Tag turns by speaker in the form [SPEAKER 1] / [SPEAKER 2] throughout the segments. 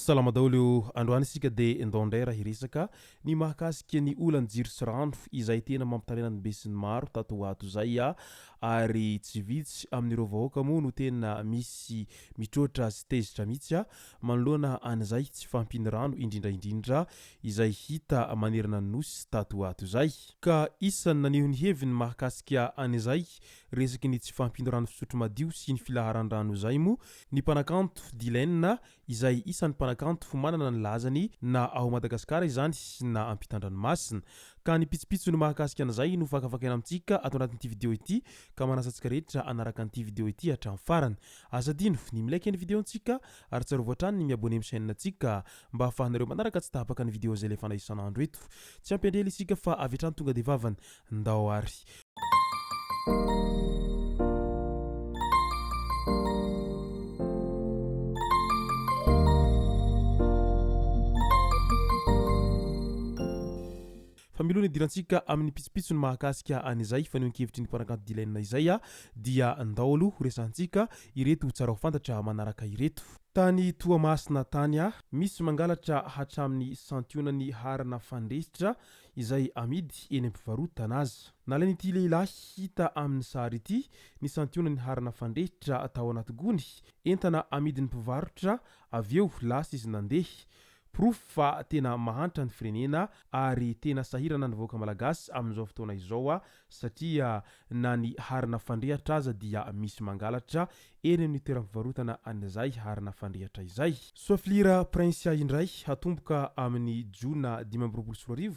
[SPEAKER 1] Salama daholo androany isika dia ndao raha hiresaka ny mahakasika ny olana jiro sy rano izay tena mampitanena ny besin'ny maro tato ato zay ary tsy vitsy amin'ireo vahoaka moa no tena misy mitroatra sy tezitra mihitsy manoloana an'izay tsy fampiny rano indrindraindrindra izay hita manerana ny nosy tato ato zay ka isany naneho ny heviny mahakasika an'izay resaky ny tsy fampiny rano fisotro madio sy ny filaharan-drano zay moa ny mpanakanto Dilaine izay isan'ny mpanakanto manana ny lazany na ao Madagasikara izany sy na ampitan-dranomasina ka ny pitsopitso ny mahakasika an'izay no fakafakaina amintsika ato anatin'ity video ity ka manasantsika rehetra anaraka an'ity video ity hatramin'ny farany azadino ny milaiky ny videontsika ary tsarovatra hatrany ny miabone amin'ny chaîne antsika mba ahafahanareo manaraka tsy tahapaka ny video zay lefa isan'andro eto tsy ampendrely isika fa avy hatrany tonga de vavany ndao ary Familony dirantsika amin'ny pitsopitso ny mahakasika an'izay fanehoan-kevitry ny mpanakanto Dilaine izay dia ndao aloha resantsika ireto tsara ho fantatra manaraka ireto. Tany Toamasina tany misy mangalatra hatramin'ny santionany harana fandresitra izay amidy eny am-pivarotana azy. Nalain'ity lehilahy hita amin'ny sary ity ny santionany harana fandresitra tao anaty gony entana amidin'ny mpivarotra avy eo lasa izy nandeha. Proof fa tena mahantra ny firenena ary tena sahirana ny vahoaka malagasy amin'izao fotoana izao satria na ny harina fandrehatra aza dia misy mangalatra eny amin'ny toeram-pivarotana an'izay harina fandrehatra izay. Soafilira Prince indray hatomboka amin'ny Jona 2024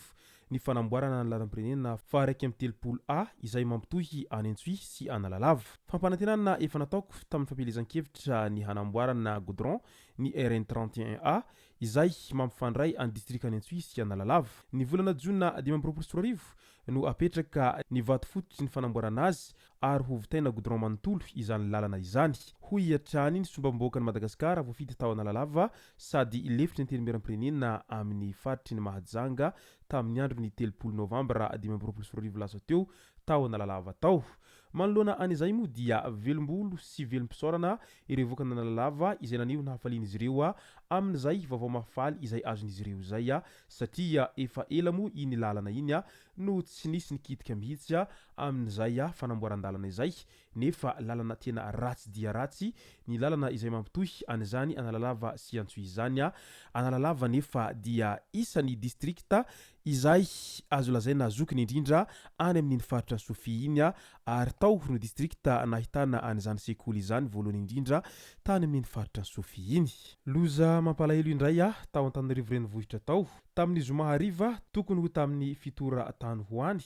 [SPEAKER 1] ny fanamboarana ny lalam-pirenena fa 1/3 izay mampitohy any Antsohihy sy Analalava. Fampanantenana efa nataoko tamin'ny fampielezan-kevitra ny hanamboarana goudron ny RN 31A izay mampifandray any distrikany Antsohihy sy Analalava. Ny volana Jona 2024 no apetraka ny vato fototry ny fanamboarana azy ary hovitaina goudron manontolo izany lalana izany. Hoy hatrany ny sombam-bahoaka ny Madagasikara voafidy tao Analalava sady lefitry ny tenim-pirenena amin'ny faritry ny Mahajanga tamin'ny andro ny 3 Novambra 2024 lasa teo tao Analalava tao. Manoloana an'izay moa dia velombolo sy velom-pisaorana ireo voakana Analalava izay naneho ny hafalian'izy ireo amin'izay vaovao mafaly izay azon'izy ireo zay satria efa ela moa iny lalana iny no tsy nisy nikitika mihitsy amin'izay fanamboaran-dalana izay nefa lalana tena ratsy dia ratsy ny lalana izay mampitohy an'izany Analalava sy Antsohihy izany Analalava nefa dia isan'ny distrikta izay azo lazaina zokiny indrindra any amin'ny faritra Sofia iny ary tao no distrikta nahitana an'izany sekoly izany voalohany indrindra tany amin'ny faritra Sofia iny. Loza mampalahelo indray tao Antananarivo renivohitra tao tamin'ny zoma hariva tokony ho tamin'ny fitora tany hoany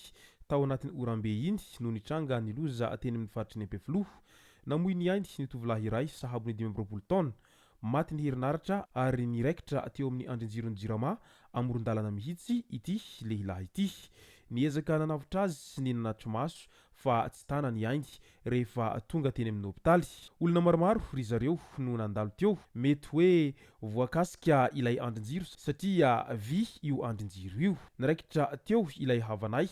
[SPEAKER 1] tao anatin'ny orambe iny no nitranga ny loza teny amin'ny faritry ny Ampefloha. Namoy ny ainy ny tovolahy iray sahabo ny 20 taona maty ny herinaratra ary niraikitra teo amin'ny andrinjiron'ny Jirama amoron-dalana mihitsy ity lehilahy ity. Niezaka nanavotra azy sy ny nanatry maso fa tsy tana ny ainy rehefa tonga teny amin'ny hopitaly. Olona maromaro ry zareo no nandalo teo mety hoe voakasika ilay andrinjiro satria vy io andrinjiro io. Niraikitra teo ilay havanay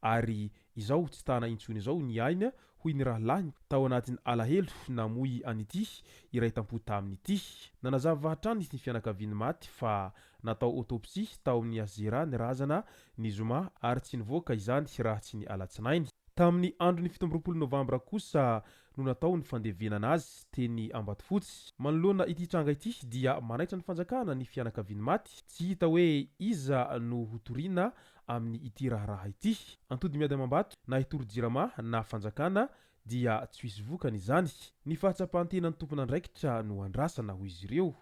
[SPEAKER 1] ary izao tsy tana intsony izao ny ainy hoy ny rahalahy tao anatin'ny alahelo namoy an'ity iray tampo tamin'ity. Nanazava hatrany ny fianakaviany maty fa natao autopsie tao amin'ny Azera ny razana ny zoma ary tsy nivoaka izany raha tsy ny alatsinainy. Tamin'ny andro ny 17 Novambra kosa no natao ny fandevenana azy teny Ambatofotsy. Manoloana ity tranga ity dia manaitra ny fanjakana ny fianakaviany maty tsy hita hoe iza no hotoriana amin'ny ity raharaha ity. Antody miady amam-bato na hitory Jirama na fanjakana dia tsy hisy vokany izany. Ny fahatsapan-tenan'ny tompona andraikitra no andrasana ho izy ireo.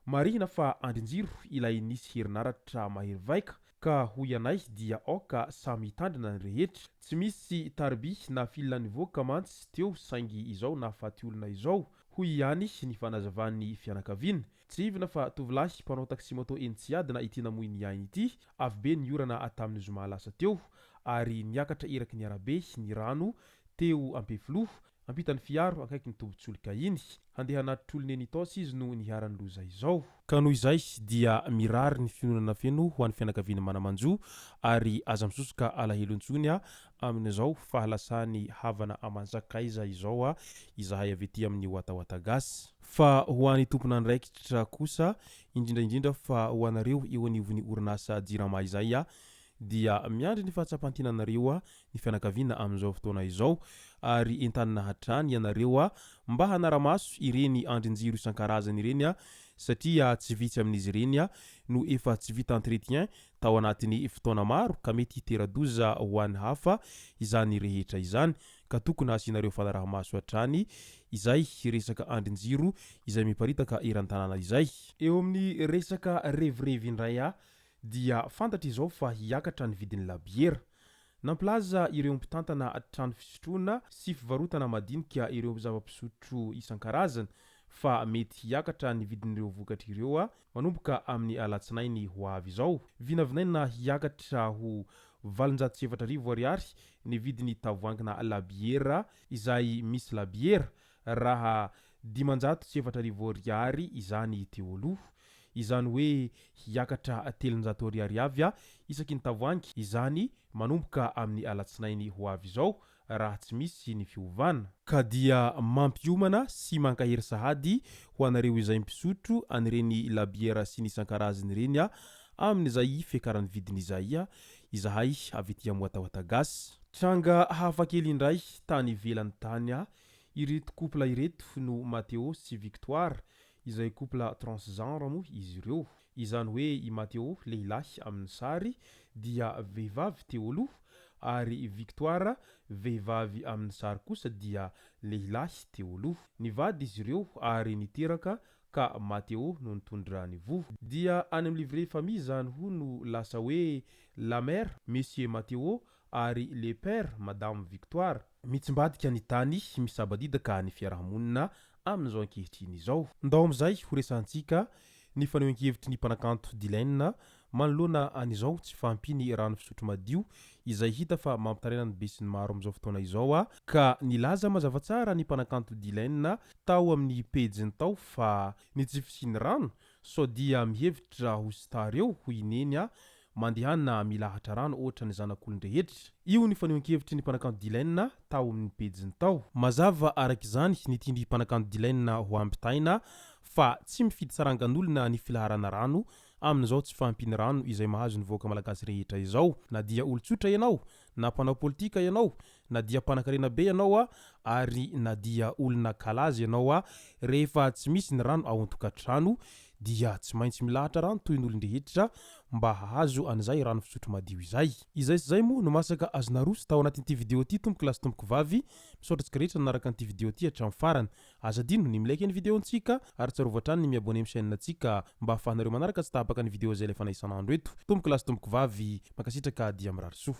[SPEAKER 1] Marihina fa andrinjiro ilay nisy herinaratra mahery vaika ka hoy anay dia aoka samy hitandrina ny rehetra. Tsy misy tarby na filina nivoaka mantsy teo saingy izao na faty olona izao. Hoy ihany ny fanazavan'ny fianakaviana. Tsy ivina fa tovolahy mpanao taksi moto Entsiady na ity namoy ny ainy ity avy be niorana tamin'ny zoma lasa teo ary niakatra eraky ny arabe ny rano teo Ampefloha. ampitany fiaro akaiky ny tobontsoloka iny handeha anaty troloneny tosy izy no niharany loza izao ka noho izay dia mirary ny fiononana feno ho an'ny fianakaviany manamanjo ary aza misosoka alahelontsony amin'izao fahalasany havana amanjakaiza izao izahay avy ety amin'ny Ouattouattagasy fa ho an'ny tompona andraikitra kosa indrindraindrindra fa ho anareo eo anivon'ny orinasa jirama izay dia miandry ny fahatsapantinanareo ny fianakaviana amin'izao fotoana izao ary entanina hatrany ianareo mba hanaramaso ireny andrinjiro isan-karazany ireny satria tsy vitsy amin'izy ireny no efa tsy vita entretien tao anatin'ny fotoana maro ka mety hitera-doza ho an'ny hafa izany rehetra izany ka tokony asianareo fanarahamaso hatrany izay resaka andrinjiro izay miparitaka eran-tanàna izay eo amin'ny resaka revirevy indray dia fantatra izao fa hiakatra ny vidin'ny labiera nampilaza ireo mpitantana trano fisotroana sy fivarotana madinika ireo zava-pisotro isan-karazany fa mety hiakatra ny vidin'ireo vokatra ireo manomboka amin'ny alatsinainy ho avy izao vinavinaina hiakatra ho 807 ariary ny vidin'ny tavoangina labiera izay misy labiera raha 507 ariary izany teo aloha izany hoe hiakatra 300 ariary avy isaky ny tavoangy izany manomboka amin'ny alatsinainy ho avy izao raha tsy misy ny fiovana ka dia mampiomana sy mankahery sahady ho anareo izay mpisotro anireny labiera sy ny isan-karazany ireny amin'izay fiakaran'ny vidin'izay izahay avy ety amin'ny Ouattouattagasy tranga hafakely indray tany ivelan'ny tany ireto couple ireto no Matteo sy Victoire izay couple transgenre moa izy ireo izany hoe i Matteo lehilahy amin'ny sary dia vehivavy teo aloha ary Victoire vehivavy amin'ny sary kosa dia lehilahy teo aloha nivady izy ireo ary niteraka ka Matteo no nitondra ny vovo dia any amin'ny livre famille izany ho no lasa hoe la mère monsieur Matteo ary le père madame Victoire mitsimbadika ny tany misabadidaka ny fiarahamonina amin'izao ankehitriny izao ndao amin'izay ho resantsika ny fanehoan-kevitry ny mpanakanto Dylaine manoloana an'izao tsy fampiny rano fisotro madio izay hita fa mampitarena ny besiny maro amin'izao fotoana izao ka nilaza mazava tsara ny mpanakanto Dylaine tao amin'ny pejiny tao fa ny tsy fisiny rano sao dia mihevitra ho stareo ho ineny mandehana milahatra rano ohatra ny zanak'olon-drehetra io ny fanehoan-kevitry ny mpanakanto Dylaine tao amin'ny pejiny tao mazava araka izany nitindry mpanakanto Dylaine ho ampitaina fa tsy mifidy sarangan'olona ny filaharana rano amin'izao tsy fampiny rano izay mahazo ny voaka malagasy rehetra izao na dia olon-tsotra ianao na mpanao politika ianao na dia mpanan-karena be ianao ary na dia olona kalazy ianao rehefa tsy misy ny rano ao an-tokantrano dia tsy maintsy milahatra rano toy ny olon-drehetra mba hahazo an'izay rano fisotro madio izay izay sy zay moa no masaka azonaroso tao anatin'ity video ity tomboky lasy tomboky vavy misaotratsika rehetra nanaraka an'ity video ity hatramin'ny farany aza dino ny milaiky ny videontsika ary tsarovatrany ny miabone amin'ny chaîne antsika mba ahafahanareo manaraka tsy tapaka ny video zay lefa isan'andro eto tomboky lasy tomboky vavy mankasitraka dia mirary soa